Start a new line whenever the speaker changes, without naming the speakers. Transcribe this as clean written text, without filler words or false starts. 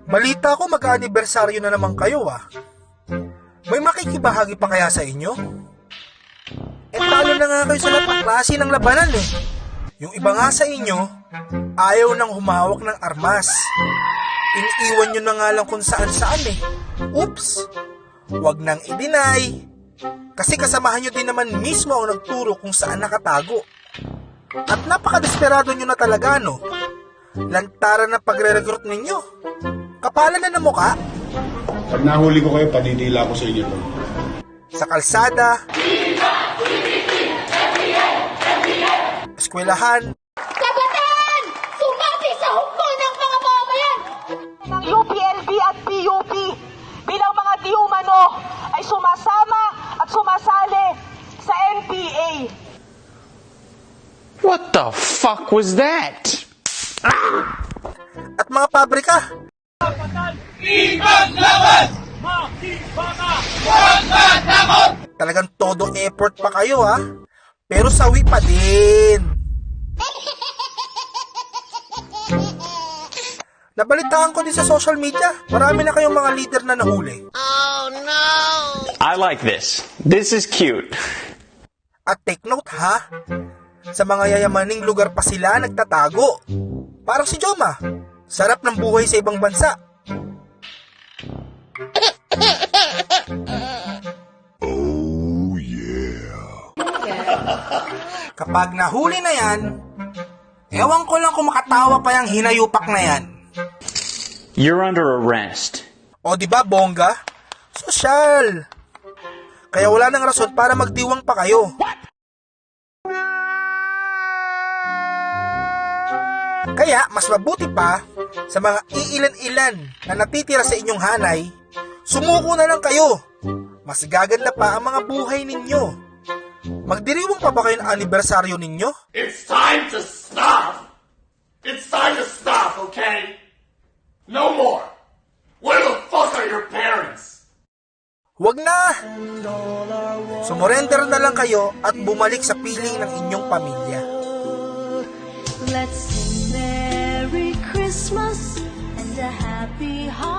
Balita ko mag-anibersaryo na naman kayo May makikibahagi pa kaya sa inyo? Talo na nga kayo sa lahat ng klase ng labanan Yung iba nga sa inyo, ayaw nang humawak ng armas. Iniiwan nyo na nga lang kung saan-saan Oops! Huwag nang i-deny. Kasi kasamahan nyo din naman mismo ang nagturo kung saan nakatago. At napakadesperado nyo na talaga, Lantaran na pagre-recruit ninyo. Kapalan na ng muka.
Pag nahuli ko kayo, padidila ko sa inyo to.
Sa kalsada, eskwelahan,
Kabataang! Sumati sa hukbo ng mga mamayan!
Ng UPLB at PUP bilang mga di-umano ay sumasama at sumasali sa NPA.
What the fuck was that?
at mga pabrika. Talagang todo effort pa kayo pero sawi pa din. Nabalitaan ko din sa social media, marami na kayong mga leader na nahuli.
I like this. This is cute.
At take note sa mga yayamaning lugar pa sila nagtatago. Parang si Joma, sarap ng buhay sa ibang bansa.
Oh yeah.
Kapag nahuli na yan, ewan ko lang kung makatawa pa yung hinayupak na yan.
You're under arrest.
O diba, bongga? Sosyal. Kaya wala nang rason para magdiwang pa kayo. Kaya mas mabuti pa sa mga iilan-ilan na natitira sa inyong hanay, sumuko na lang kayo. Mas gaganda pa ang mga buhay ninyo. Magdiriwang pa ba kayo ng anibersaryo ninyo?
It's time to stop! It's time to stop, okay? No more! Where the fuck are your parents?
Huwag na! Sumurrender na lang kayo at bumalik sa piling ng inyong pamilya.
Let's sing Merry Christmas and a Happy Holiday.